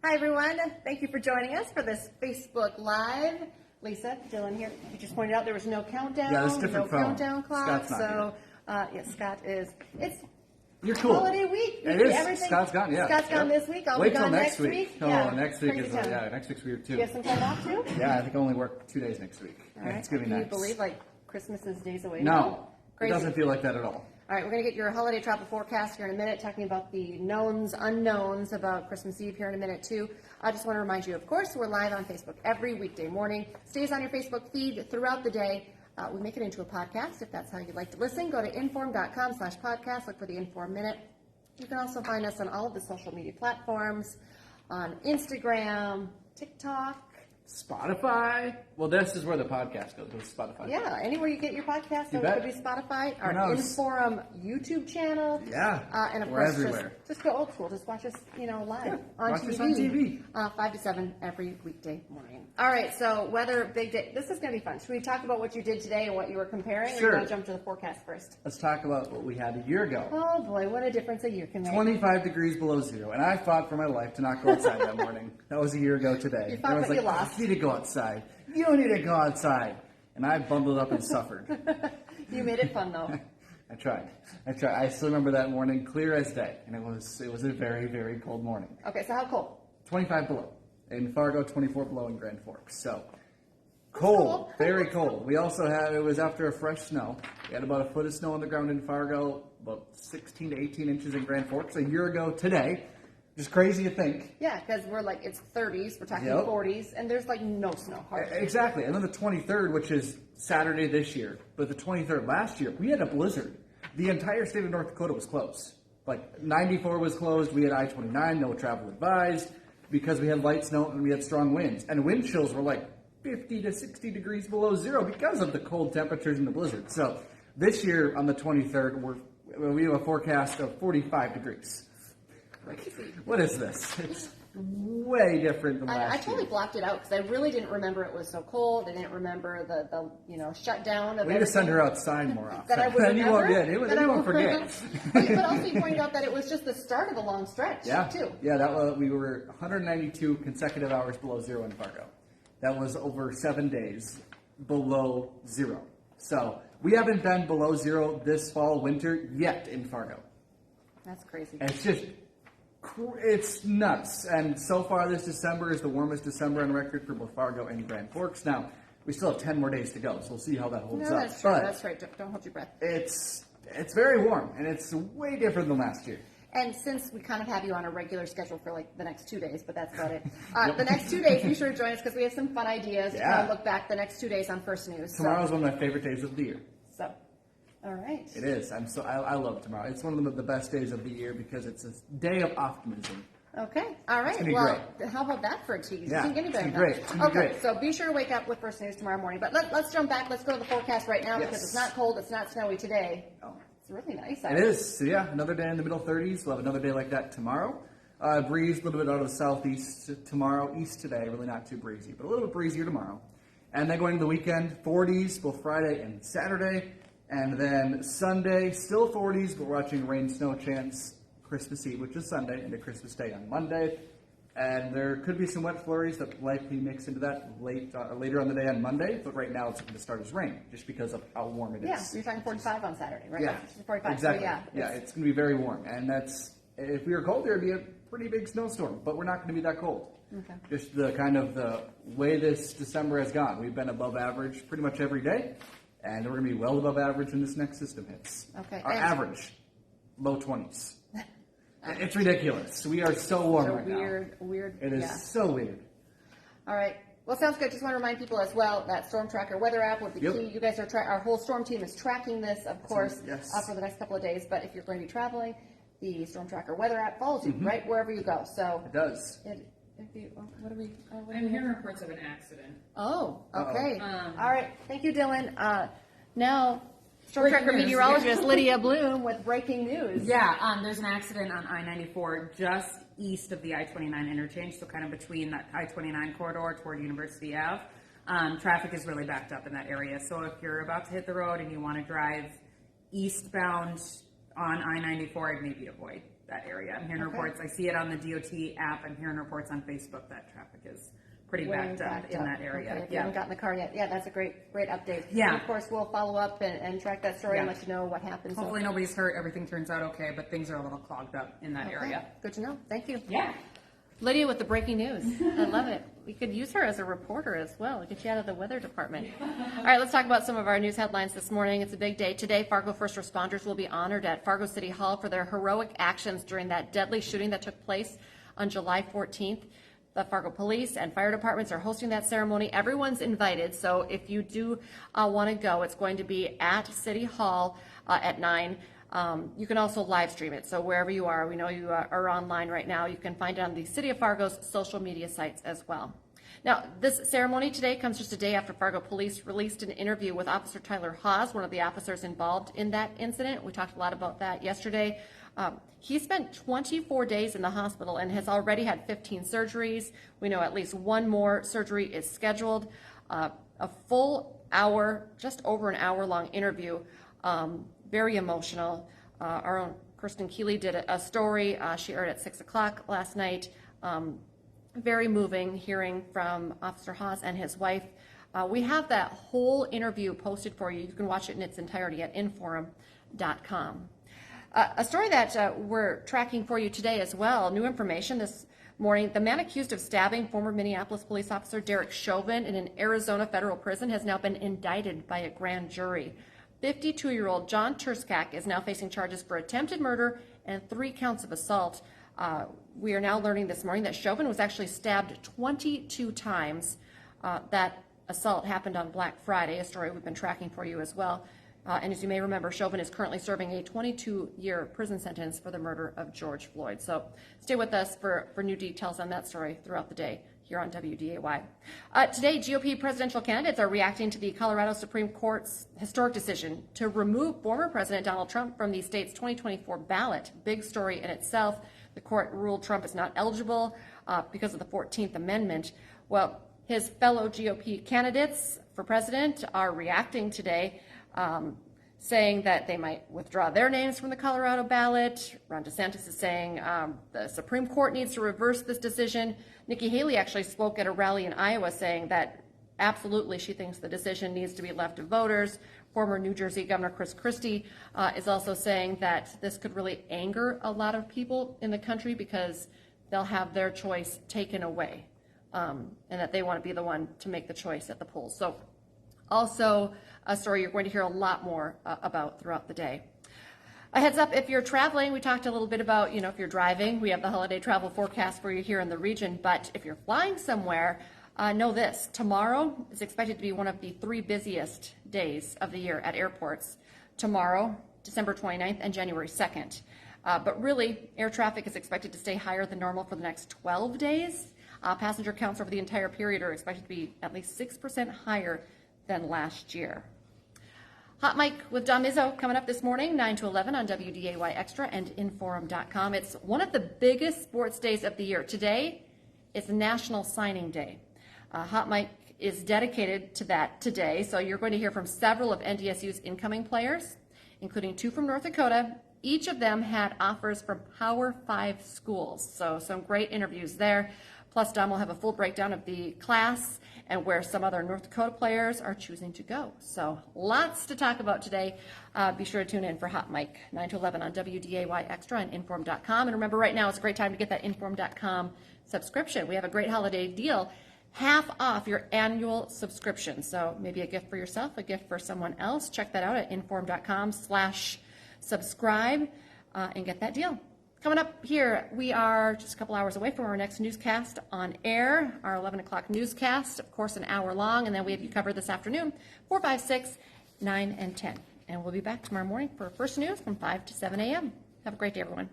Hi, everyone. Thank you for joining us for this Facebook Live. Lisa, Dillon here. You just pointed out there was no countdown. Yeah, it's different phone. Countdown clock. Scott's not Yes, Scott is. It's You're cool. holiday week. It is. Everything. Scott's gone, yeah. Scott's gone this week. I'll Wait be till gone next week. Oh, Yeah. next week Crazy is, time. next week's weird too. You have some time off too? Yeah, I think I only work 2 days next week. All right. It's going to be Can nice. you believe Christmas is days away? No, Crazy. it doesn't feel like that at all. All right, we're going to get your holiday travel forecast here in a minute, talking about the knowns, unknowns about Christmas Eve here in a minute, too. I just want to remind you, of course, we're live on Facebook every weekday morning. Stays on your Facebook feed throughout the day. We make it into a podcast, if that's how you'd like to listen. Go to inform.com/podcast. Look for the Inform Minute. You can also find us on all of the social media platforms, on Instagram, TikTok. Spotify? Well, this is where the podcast goes. It's Spotify. Yeah, anywhere you get your podcast, so You it bet. could be Spotify, Who our knows? Inform YouTube channel. Yeah, And of we're course, everywhere. just go old school. Just watch us, live on watch TV. us on TV. 5 to 7 every weekday morning. All right, so weather, big day. This is going to be fun. Should we talk about what you did today and what you were comparing? Or Sure. do you want to jump to the forecast first? Let's talk about what we had a year ago. Oh boy, what a difference a year can make. 25 degrees below zero, and I fought for my life to not go outside that morning. That was a year ago today. You fought, Everyone's but you like, lost. You need to go outside. You don't need to go outside. And I bundled up and suffered. You made it fun though. I tried. I still remember that morning clear as day, and it was a very, very cold morning. Okay, so how cold? 25 below in Fargo, 24 below in Grand Forks. So cold, very cold. We also had, it was after a fresh snow. We had about a foot of snow on the ground in Fargo, about 16 to 18 inches in Grand Forks a year ago today. Just crazy to think. Yeah, because we're it's 30s, we're talking Yep. 40s, and there's no snow. Hardly. Exactly. And then the 23rd, which is Saturday this year, but the 23rd last year, we had a blizzard. The entire state of North Dakota was closed. 94 was closed. We had I-29, no travel advised, because we had light snow and we had strong winds. And wind chills were 50 to 60 degrees below zero because of the cold temperatures and the blizzard. So this year on the 23rd, we have a forecast of 45 degrees. What is this? It's way different than last year. I totally blocked it out because I really didn't remember it was so cold. I didn't remember the shutdown of We need to send her outside more often. That I would Then you won't, remember. then you won't forget. But also you pointed out that it was just the start of a long stretch, too. Yeah, we were 192 consecutive hours below zero in Fargo. That was over 7 days below zero. So we haven't been below zero this fall, winter yet in Fargo. That's crazy. And it's nuts. And so far this December is the warmest December on record for both Fargo and Grand Forks. Now, we still have 10 more days to go, so we'll see how that holds up. That's true. But That's right. Don't hold your breath. it's very warm, and it's way different than last year. And since we kind of have you on a regular schedule for the next 2 days, but that's about it. The next 2 days, be sure to join us because we have some fun ideas to kind of look back the next 2 days on First News. Tomorrow's one of my favorite days of the year. So, all right. It is. I love tomorrow. It's one of the best days of the year because it's a day of optimism. Okay. All right. It's gonna be Well, how about that for a tease? Yeah, You can get it's any gonna be better great. It's than gonna that. be Okay. great. So be sure to wake up with First News tomorrow morning. But let's jump back. Let's go to the forecast right now Yes. because it's not cold. It's not snowy today. Oh. It's really nice. It is. So yeah, another day in the middle 30s. We'll have another day like that tomorrow. Breeze a little bit out of the southeast tomorrow. East today, really not too breezy, but a little bit breezier tomorrow. And then going to the weekend, 40s both Friday and Saturday. And then Sunday, still 40s, but we're watching rain, snow chance Christmas Eve, which is Sunday, into Christmas Day on Monday. And there could be some wet flurries that likely mix into that later on the day on Monday. But right now it's going to start as rain, just because of how warm it is. Yeah, you're talking 45 on Saturday, right? Yeah, 45. exactly. So It's going to be very warm. And if we were cold, there would be a pretty big snowstorm. But we're not going to be that cold. Okay. Just the way this December has gone. We've been above average pretty much every day. And we're going to be well above average when this next system hits. Okay. Our average, low 20s. It's ridiculous. We are so warm right now. Weird. It is so weird. All right. Well, sounds good. Just want to remind people as well that Storm Tracker weather app would be key. You guys are our whole storm team is tracking this, of course, for the next couple of days. But if you're going to be traveling, the Storm Tracker weather app follows you right wherever you go. So it does. What are we? I'm hearing reports of an accident. Oh, okay. All right. Thank you, Dillon. Now, Storm Breaking Tracker news. meteorologist Lydia Bloom with breaking news. Yeah, there's an accident on I-94 just east of the I-29 interchange, so kind of between that I-29 corridor toward University Ave. Traffic is really backed up in that area, so if you're about to hit the road and you want to drive eastbound on I-94, I'd maybe avoid. that area. I'm hearing reports. I see it on the DOT app. I'm hearing reports on Facebook that traffic is pretty backed up in that area. Okay, if you haven't gotten the car yet, yeah, that's a great update. Yeah. And of course, we'll follow up and track that story and Yeah. let you know what happens. Hopefully nobody's hurt. Everything turns out okay, but things are a little clogged up in that Okay, area. good to know. Thank you. Yeah. Lydia with the breaking news. I love it. We could use her as a reporter as well. Get you out of the weather department. All right, let's talk about some of our news headlines this morning. It's a big day. Today, Fargo first responders will be honored at Fargo City Hall for their heroic actions during that deadly shooting that took place on July 14th. The Fargo Police and Fire Departments are hosting that ceremony. Everyone's invited, so if you do want to go, it's going to be at City Hall at 9. You can also live stream it, so wherever you are, we know you are online right now, you can find it on the City of Fargo's social media sites as well. Now, this ceremony today comes just a day after Fargo Police released an interview with Officer Tyler Hawes, one of the officers involved in that incident. We talked a lot about that yesterday. He spent 24 days in the hospital and has already had 15 surgeries. We know at least one more surgery is scheduled. A full hour, just over an hour-long interview. Very emotional. Our own Kristen Keeley did a story. She aired at 6 o'clock last night. Very moving hearing from Officer Hawes and his wife. We have that whole interview posted for you. You can watch it in its entirety at inforum.com. A story that we're tracking for you today as well. New information this morning. The man accused of stabbing former Minneapolis police officer Derek Chauvin in an Arizona federal prison has now been indicted by a grand jury. 52-year-old John Turskak is now facing charges for attempted murder and 3 counts of assault. We are now learning this morning that Chauvin was actually stabbed 22 times. That assault happened on Black Friday, a story we've been tracking for you as well. And as you may remember, Chauvin is currently serving a 22-year prison sentence for the murder of George Floyd. So stay with us for new details on that story throughout the day here on WDAY. Today, GOP presidential candidates are reacting to the Colorado Supreme Court's historic decision to remove former President Donald Trump from the state's 2024 ballot. Big story in itself. The court ruled Trump is not eligible because of the 14th Amendment. Well, his fellow GOP candidates for president are reacting today, saying that they might withdraw their names from the Colorado ballot. Ron DeSantis is saying the Supreme Court needs to reverse this decision. Nikki Haley actually spoke at a rally in Iowa saying that absolutely she thinks the decision needs to be left to voters. Former New Jersey Governor Chris Christie is also saying that this could really anger a lot of people in the country because they'll have their choice taken away, and that they want to be the one to make the choice at the polls. So also a story you're going to hear a lot more about throughout the day. A heads up, if you're traveling, we talked a little bit about, if you're driving, we have the holiday travel forecast for you here in the region, but if you're flying somewhere, know this, tomorrow is expected to be one of the 3 busiest days of the year at airports. Tomorrow, December 29th and January 2nd. But really, air traffic is expected to stay higher than normal for the next 12 days. Passenger counts over the entire period are expected to be at least 6% higher than last year. Hot Mic with Don Mizzo coming up this morning, 9 to 11 on WDAY Extra and Inforum.com. It's one of the biggest sports days of the year. Today, it's National Signing Day. Hot Mic is dedicated to that today, so you're going to hear from several of NDSU's incoming players, including 2 from North Dakota. Each of them had offers from Power 5 schools, so some great interviews there. Plus, Don will have a full breakdown of the class and where some other North Dakota players are choosing to go. So lots to talk about today. Be sure to tune in for Hot Mic, 9 to 11 on WDAY Extra and Inforum.com. And remember, right now it's a great time to get that Inforum.com subscription. We have a great holiday deal, half off your annual subscription. So maybe a gift for yourself, a gift for someone else. Check that out at Inforum.com/subscribe and get that deal. Coming up here, we are just a couple hours away from our next newscast on air, our 11 o'clock newscast, of course, an hour long, and then we have you covered this afternoon, 4, 5, 6, 9, and 10. And we'll be back tomorrow morning for First News from 5 to 7 a.m. Have a great day, everyone.